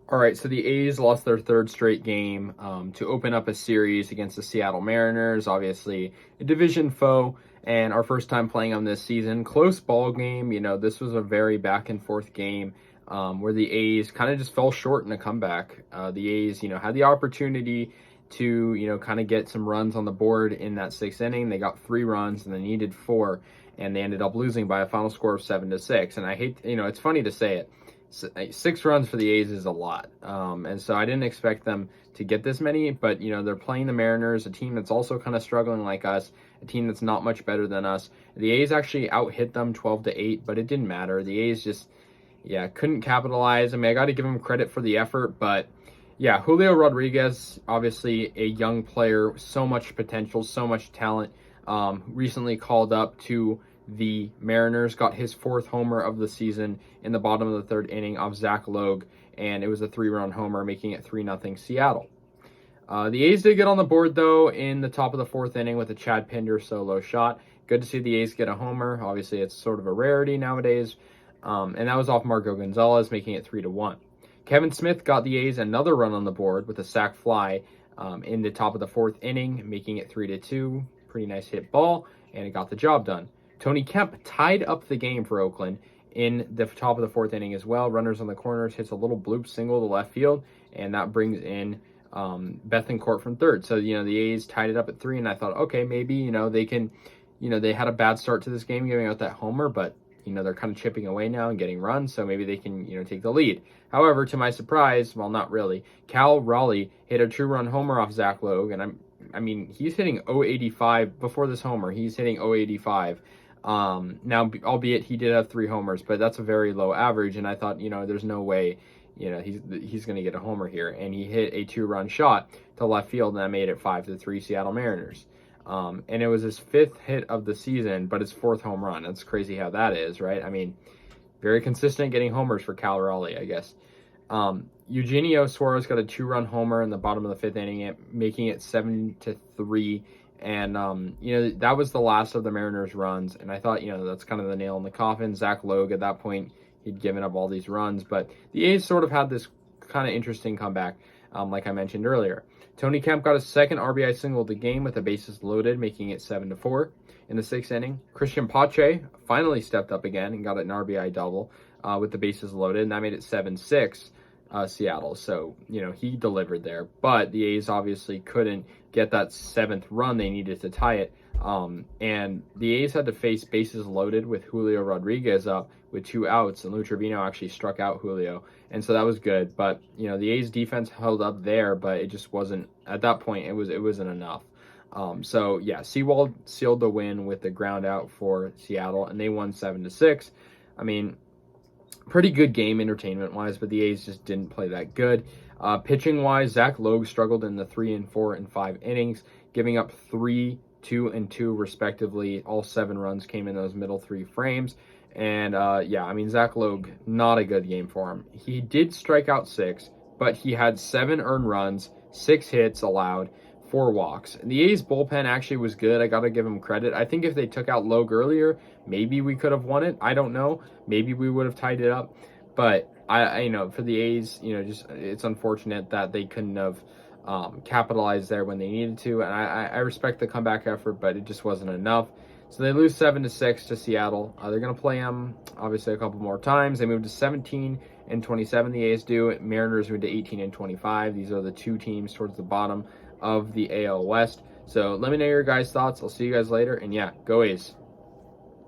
All right, so the A's lost their third straight game to open up a series against the Seattle Mariners, obviously a division foe, and our first time playing them this season. Close ball game. This was a very back and forth game where the A's kind of just fell short in a comeback. The A's, had the opportunity to, kind of get some runs on the board in that sixth inning. They got 3 runs and they needed 4, and they ended up losing by a final score of 7-6. And I hate, it's funny to say it. 6 runs for the A's is a lot. And so I didn't expect them to get this many, but, they're playing the Mariners, a team that's also kind of struggling like us, a team that's not much better than us. The A's actually out-hit them 12-8, but it didn't matter. The A's just, couldn't capitalize. I mean, I got to give them credit for the effort, but yeah, Julio Rodriguez, obviously a young player, so much potential, so much talent, recently called up to the Mariners, got his 4th homer of the season in the bottom of the 3rd inning off Zach Logue, and it was a 3-run homer, making it 3-0 Seattle. The A's did get on the board, though, in the top of the 4th inning with a Chad Pinder solo shot. Good to see the A's get a homer. Obviously, it's sort of a rarity nowadays. And that was off Marco Gonzalez, making it 3-1. Kevin Smith got the A's another run on the board with a sac fly in the top of the 4th inning, making it 3-2. Pretty nice hit ball, and it got the job done. Tony Kemp tied up the game for Oakland in the top of the 4th inning as well. Runners on the corners, hits a little bloop single to left field, and that brings in Bethancourt from third. So, the A's tied it up at 3, and I thought, okay, maybe, they can, they had a bad start to this game giving out that homer, but, they're kind of chipping away now and getting runs, so maybe they can, take the lead. However, to my surprise, well, not really, Cal Raleigh hit a 2-run homer off Zach Logue, and I mean, he's hitting 0.85 before this homer. He's hitting 0.85. Now, albeit he did have 3 homers, but that's a very low average, and I thought, there's no way, he's going to get a homer here, and he hit a 2-run shot to left field, and that made it 5-3 Seattle Mariners. And it was his 5th hit of the season, but his 4th home run. That's crazy how that is, right? I mean, very consistent getting homers for Cal Raleigh, I guess. Eugenio Suarez got a 2-run homer in the bottom of the 5th inning, making it 7-3. And, that was the last of the Mariners' runs. And I thought, that's kind of the nail in the coffin. Zach Logue, at that point, he'd given up all these runs. But the A's sort of had this kind of interesting comeback, like I mentioned earlier. Tony Kemp got a 2nd RBI single of the game with the bases loaded, making it 7-4. In the 6th inning, Christian Pache finally stepped up again and got an RBI double with the bases loaded, and that made it 7-6 Seattle. So, he delivered there. But the A's obviously couldn't get that 7th run they needed to tie it. And the A's had to face bases loaded with Julio Rodriguez up with 2 outs, and Lou Trevino actually struck out Julio, and so that was good. But the A's defense held up there, but it just wasn't at that point. It wasn't enough. So yeah, Sewald sealed the win with the ground out for Seattle, and they won 7-6. I mean, pretty good game entertainment wise, but the A's just didn't play that good. Pitching wise, Zach Logue struggled in the 3 and 4 and 5 innings, giving up 3, 2, and 2 respectively. All 7 runs came in those middle 3 frames. And Zach Logue, not a good game for him. He did strike out 6, but he had 7 earned runs, 6 hits allowed, 4 walks. The A's bullpen actually was good. I got to give him credit. I think if they took out Logue earlier, maybe we could have won it. I don't know. Maybe we would have tied it up. But I for the A's, just it's unfortunate that they couldn't have capitalized there when they needed to. And I respect the comeback effort, but it just wasn't enough. So they lose 7-6 to Seattle. They're going to play them, obviously, a couple more times. They moved to 17-27, the A's do. Mariners moved to 18-25. These are the 2 teams towards the bottom of the AL West. So let me know your guys' thoughts. I'll see you guys later. And yeah, go A's.